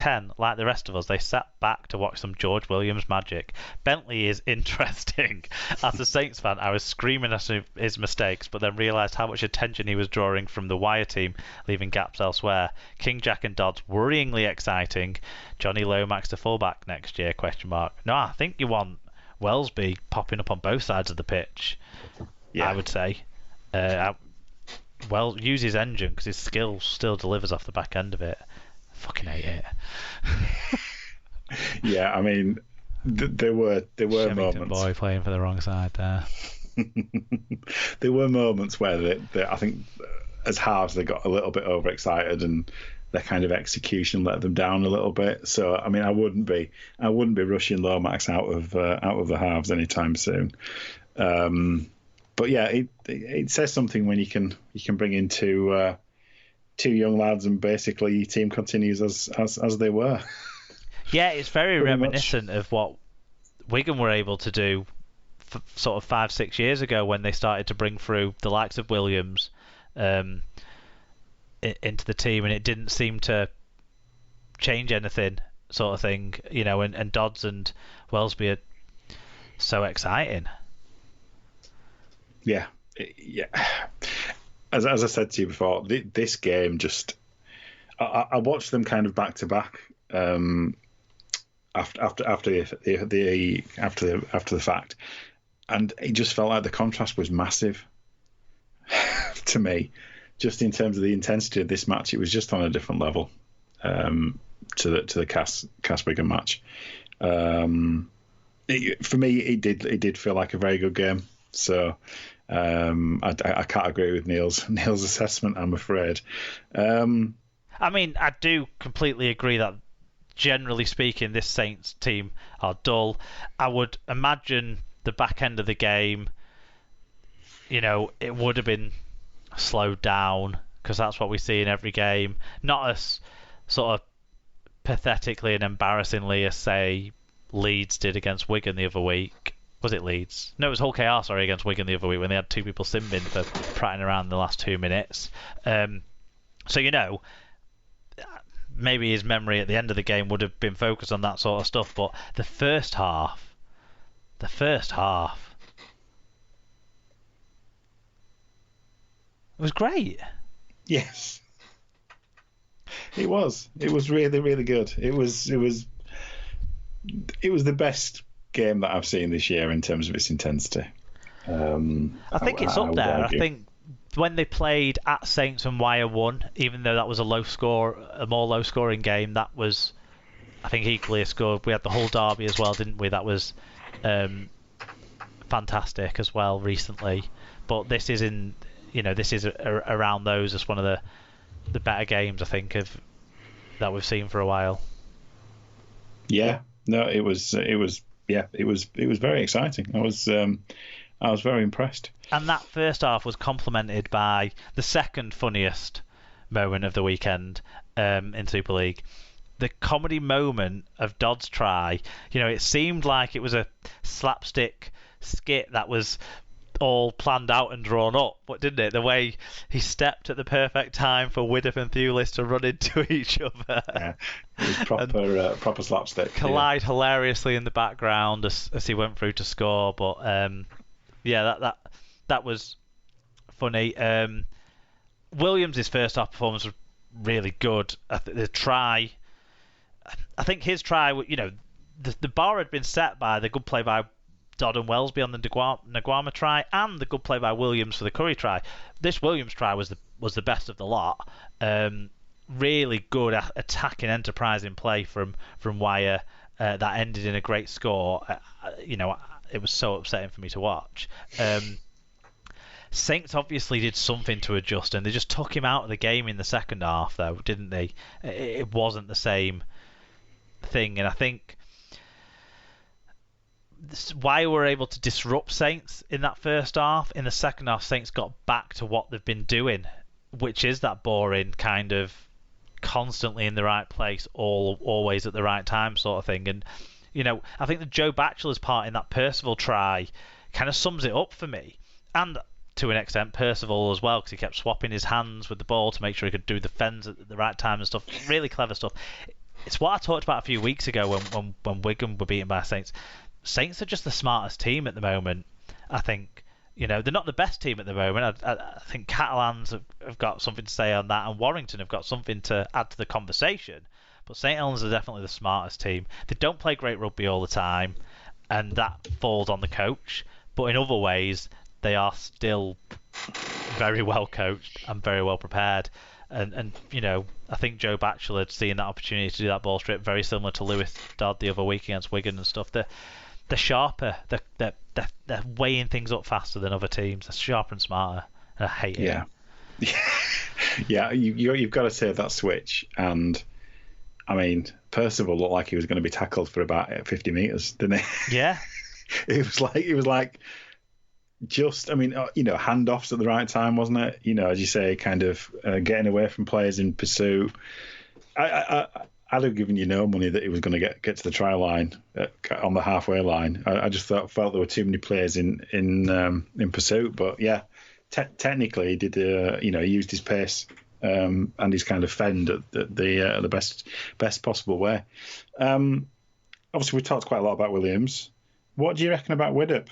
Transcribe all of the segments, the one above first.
10, like the rest of us, they sat back to watch some George Williams magic. Bentley is interesting. As a Saints fan, I was screaming at his mistakes, but then realised how much attention he was drawing from the wire team, leaving gaps elsewhere. King, Jack and Dodds, worryingly exciting. Johnny Lomax to fullback next year, question mark. No, I think you want Wellesby popping up on both sides of the pitch, I would say. Well, use his engine, because his skill still delivers off the back end of it. Fucking hate it. Yeah, I mean, there were Shemington moments. Boy playing for the wrong side there. There were moments where I think as halves they got a little bit overexcited and their kind of execution let them down a little bit. So I mean, I wouldn't be rushing Lomax out of the halves anytime soon. But yeah, it says something when you can bring in two young lads and basically your team continues as they were. Yeah, it's very Pretty reminiscent much. of what Wigan were able to do sort of 5-6 years ago when they started to bring through the likes of Williams into the team, and it didn't seem to change anything, sort of thing, you know. And Dodds and Wellesby are so exciting. Yeah. As I said to you before, this game just I watched them kind of back to back after the fact, and it just felt like the contrast was massive to me, just in terms of the intensity of this match. It was just on a different level to the Cass Wigan match. For me, it did feel like a very good game. So I can't agree with Neil's assessment, I'm afraid. I mean, I do completely agree that generally speaking, this Saints team are dull. I would imagine the back end of the game, you know, it would have been slowed down, because that's what we see in every game. Not as sort of pathetically and embarrassingly as, say, Leeds did against Wigan the other week. Was it Leeds? No, it was Hull KR, sorry, against Wigan the other week when they had two people sin bin for prattling around in the last 2 minutes. So, you know, maybe his memory at the end of the game would have been focused on that sort of stuff, but the first half, it was great. Yes, it was. It was really, really good. It was the best game that I've seen this year in terms of its intensity. I think it's up there. I think when they played at Saints and Wire won, even though that was a more low scoring game, that was, I think, equally a score. We had the Hull derby as well, didn't we? That was fantastic as well recently. But this is around those as one of the better games, I think, that we've seen for a while. Yeah, no, it was very exciting. I was very impressed. And that first half was complemented by the second funniest moment of the weekend in Super League. The comedy moment of Dodd's try. You know, it seemed like it was a slapstick skit that was all planned out and drawn up, but didn't it? The way he stepped at the perfect time for Widdop and Thewlis to run into each other. Yeah, it was proper slapstick. Collide hilariously in the background as he went through to score, but that was funny. Williams' first half performance was really good. The try, I think his try, you know, the bar had been set by the good play by Dodd and Wellesby on the Naguama try and the good play by Williams for the Curry try. This Williams try was the best of the lot. Really good attacking, enterprising play from Wire that ended in a great score. You know, it was so upsetting for me to watch. Saints obviously did something to adjust, and they just took him out of the game in the second half, though, didn't they? It wasn't the same thing, and I think why we're able to disrupt Saints in that first half. In the second half, Saints got back to what they've been doing, which is that boring kind of constantly in the right place, always at the right time sort of thing. And you know, I think the Joe Batchelor's part in that Percival try kind of sums it up for me, and to an extent Percival as well, because he kept swapping his hands with the ball to make sure he could do the fens at the right time and stuff. Really clever stuff. it's what I talked about a few weeks ago when Wigan were beaten by Saints. Saints are just the smartest team at the moment. I think, they're not the best team at the moment. I think Catalans have got something to say on that, and Warrington have got something to add to the conversation. But St Helens are definitely the smartest team. They don't play great rugby all the time, and that falls on the coach. But in other ways, they are still very well coached and very well prepared. And I think Joe Batchelor seeing that opportunity to do that ball strip, very similar to Lewis Dodd the other week against Wigan and stuff. They're sharper. They're weighing things up faster than other teams. They're sharper and smarter. And I hate it. Yeah. You've got to say that switch. And I mean, Percival looked like he was going to be tackled for about 50 meters, didn't he? Yeah. It was like. Just, I mean, handoffs at the right time, wasn't it? As you say, kind of getting away from players in pursuit. I'd have given you no money that he was going to get to the try line on the halfway line. I just felt there were too many players in pursuit. But yeah, technically, he did. He used his pace and his kind of fend at the best possible way. Obviously, we talked quite a lot about Williams. What do you reckon about Widdop?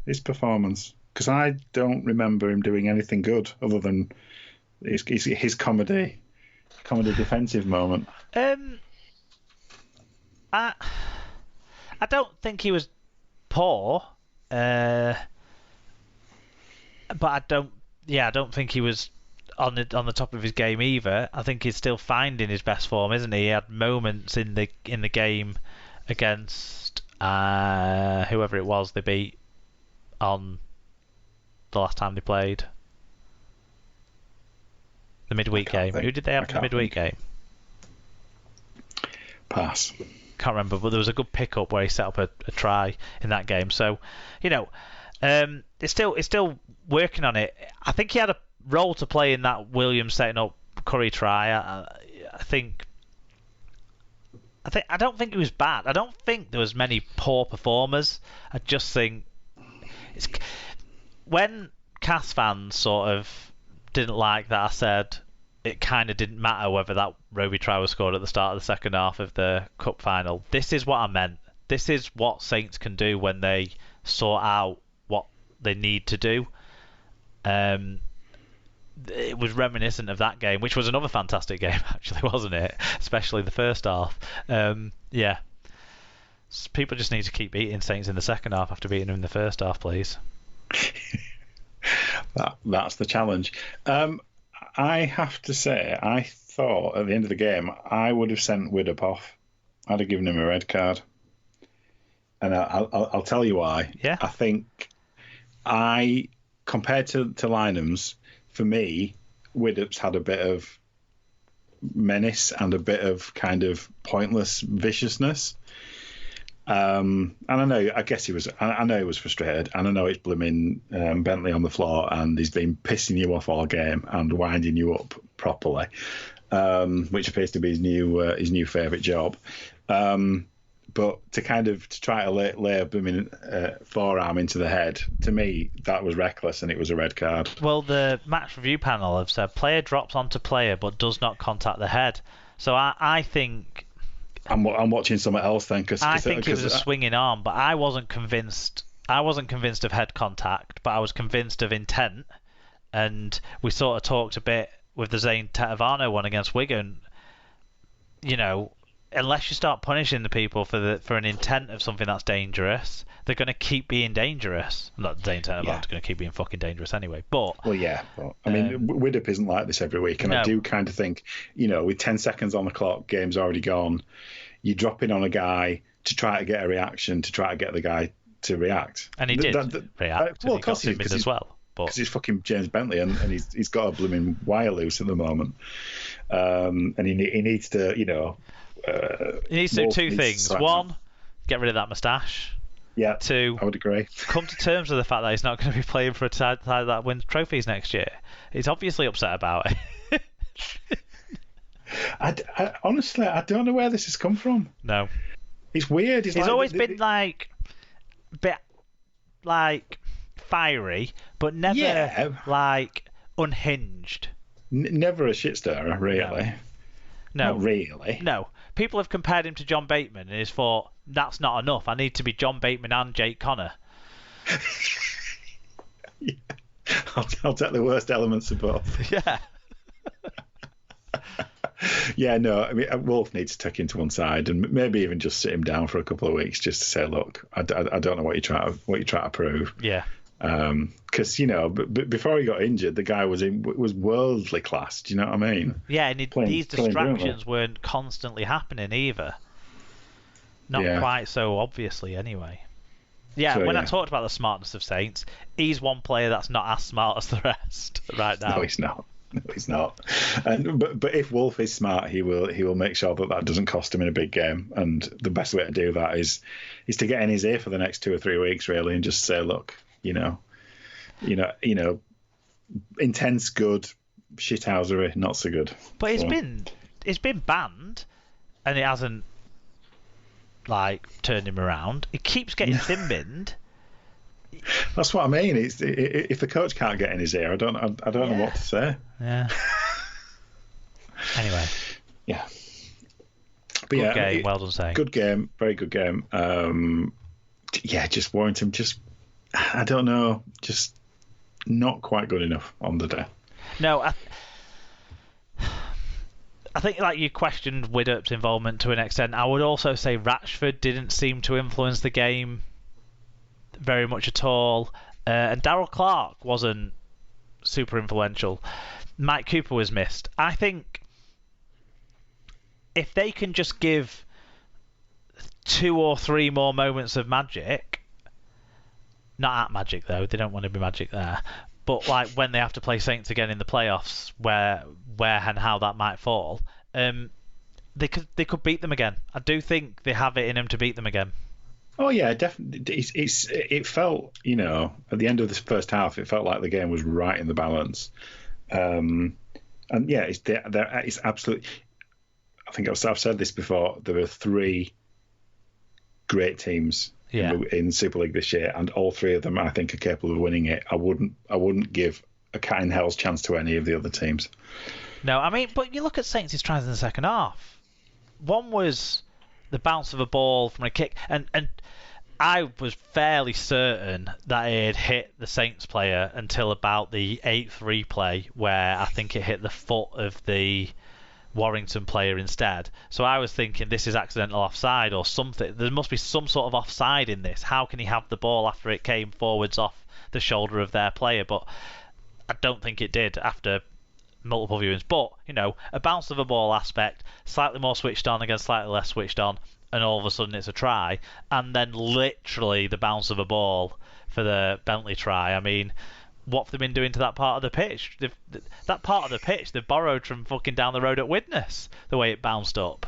His performance, because I don't remember him doing anything good other than his comedy defensive moment. I don't think he was poor, but I don't think he was on the top of his game either. I think he's still finding his best form, isn't he? He had moments in the game against whoever it was they beat on the last time they played the midweek game. Who did they have in the midweek game? Pass. Can't remember, but there was a good pick-up where he set up a try in that game. So, it's still working on it. I think he had a role to play in that Williams setting up Curry try. I don't think it was bad. I don't think there was many poor performers. I just think when Cass fans sort of didn't like that I said it kind of didn't matter whether that Roby try was scored at the start of the second half of the cup final. This is what I meant. This is what Saints can do when they sort out what they need to do. It was reminiscent of that game, which was another fantastic game actually, wasn't it? Especially the first half. Yeah. People just need to keep beating Saints in the second half after beating them in the first half, please. That's the challenge. I have to say, I thought at the end of the game, I would have sent Widdop off. I'd have given him a red card. And I'll tell you why. Yeah. I think compared to Lynham's, for me, Widdop's had a bit of menace and a bit of kind of pointless viciousness. And I guess he was frustrated, and I know it's blooming Bentley on the floor, and he's been pissing you off all game and winding you up properly, which appears to be his new favourite job. But to try to lay a blooming forearm into the head, to me, that was reckless, and it was a red card. Well, the match review panel have said player drops onto player but does not contact the head. So I think. I'm watching something else then. I think it was a swinging arm, but I wasn't convinced. I wasn't convinced of head contact, but I was convinced of intent. And we sort of talked a bit with the Zane Tetevano one against Wigan. Unless you start punishing the people for an intent of something that's dangerous, they're going to keep being dangerous. Not Zane Tetevano's going to keep being fucking dangerous anyway. But I mean, Widdop isn't like this every week, and I do kind of think, with 10 seconds on the clock, game's already gone. You drop in on a guy to try to get a reaction, to try to get the guy to react, and he did react. Well, of course he did, as well. Because he's fucking James Bentley, and he's got a blooming wire loose at the moment, and he needs to, he needs to do two things. One, get rid of that moustache. Yeah. Two, I would agree. Come to terms with the fact that he's not going to be playing for a side that wins trophies next year. He's obviously upset about it. I honestly, I don't know where this has come from. No. It's weird. He's always been like a bit like fiery, but never like unhinged. Never a shitstirrer, really. No. Not really. No. people have compared him to John Bateman, and he's thought, that's not enough. I need to be John Bateman and Jake Connor. Yeah. I'll take the worst elements of both. Yeah. Yeah, no, I mean, Wolf needs to take him to one side and maybe even just sit him down for a couple of weeks just to say, look, I don't know what you're trying to prove. Yeah. Because before he got injured, the guy was worldly class. Do you know what I mean? Yeah, and these distractions weren't constantly happening either. Not quite so obviously, anyway. Yeah, so, I talked about the smartness of Saints, he's one player that's not as smart as the rest right now. No, he's not. No, he's not. But if Wolf is smart, he will make sure that doesn't cost him in a big game. And the best way to do that is to get in his ear for the next 2 or 3 weeks, really, and just say, look, intense good, shithousery not so good. But it's been banned, and it hasn't turned him around. It keeps getting thin-binned. That's what I mean. If the coach can't get in his ear, I don't know what to say. Yeah. Anyway. Yeah. But good game. Well done, saying. Good game. Very good game. Just Warrington. Just I don't know. Just not quite good enough on the day. No. I think you questioned Widdop's involvement to an extent. I would also say Ratchford didn't seem to influence the game very much at all, and Darryl Clark wasn't super influential. Mike Cooper was missed. I think if they can just give 2 or 3 more moments of magic, not at Magic though, they don't want to be Magic there, but when they have to play Saints again in the playoffs, where and how that might fall, they could beat them again. I do think they have it in them to beat them again. Oh yeah, definitely. It felt, at the end of this first half, it felt like the game was right in the balance. And yeah, it's absolutely. I think I've said this before. There were 3 great teams in Super League this year, and all 3 of them, I think, are capable of winning it. I wouldn't give a cat in hell's chance to any of the other teams. No, I mean, but you look at Saints' tries in the second half. One was the bounce of a ball from a kick, and I was fairly certain that it had hit the Saints player until about the 8th replay, where I think it hit the foot of the Warrington player instead. So I was thinking this is accidental offside or something. There must be some sort of offside in this. How can he have the ball after it came forwards off the shoulder of their player? But I don't think it did after multiple viewings. But, a bounce of a ball aspect, slightly more switched on against slightly less switched on, and all of a sudden it's a try, and then literally the bounce of a ball for the Bentley try. I mean, what have they been doing to that part of the pitch? That part of the pitch they've borrowed from fucking down the road at Widnes, the way it bounced up.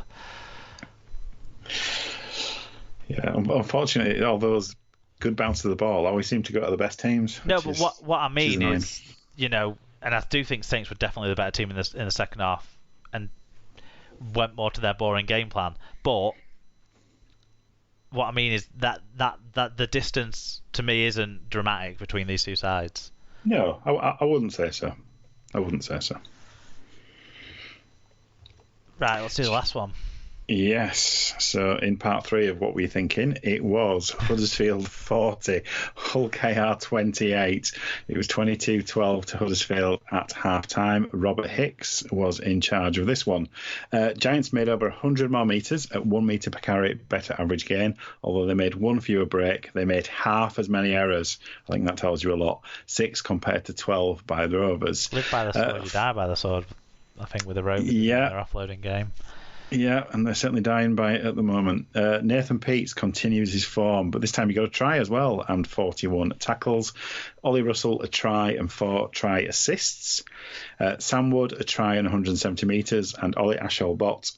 Yeah, unfortunately, all those good bounces of the ball always seem to go to the best teams. No, but what I mean is, and I do think Saints were definitely the better team in the second half and went more to their boring game plan. But what I mean is that the distance to me isn't dramatic between these 2 sides. No, I wouldn't say so. Right, let's do the last one. Yes. So in part 3 of What Were You Thinking, it was Huddersfield 40, Hull KR 28. It was 22-12 to Huddersfield at half-time. Robert Hicks was in charge of this one. Giants made over 100 more metres at 1 metre per carry, better average gain. Although they made 1 fewer break, they made half as many errors. I think that tells you a lot. 6 compared to 12 by the Rovers. Live by the sword, you die by the sword, I think, with the Rovers in their offloading game. Yeah, and they're certainly dying by it at the moment. Nathan Peets continues his form, but this time he got a try as well and 41 tackles. Ollie Russell, a try and 4 try assists. Sam Wood, a try and 170 metres, and Ollie Asholbot,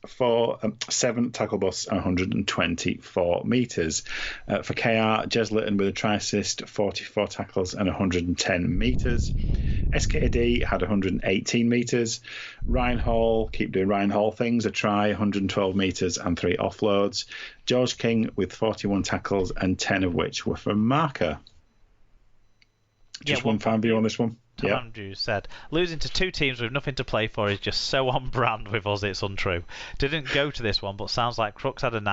7 tackle busts and 124 metres. For KR, Jez Litton with a try assist, 44 tackles and 110 metres. SKD had 118 metres. Ryan Hall, keep doing Ryan Hall things, a try, 112 metres and 3 offloads. George King with 41 tackles and 10 of which were from marker. Just one fan view on this one. Yep. Andrews said, losing to two teams with nothing to play for is just so on brand with us, it's untrue. Didn't go to this one, but sounds like Crooks had a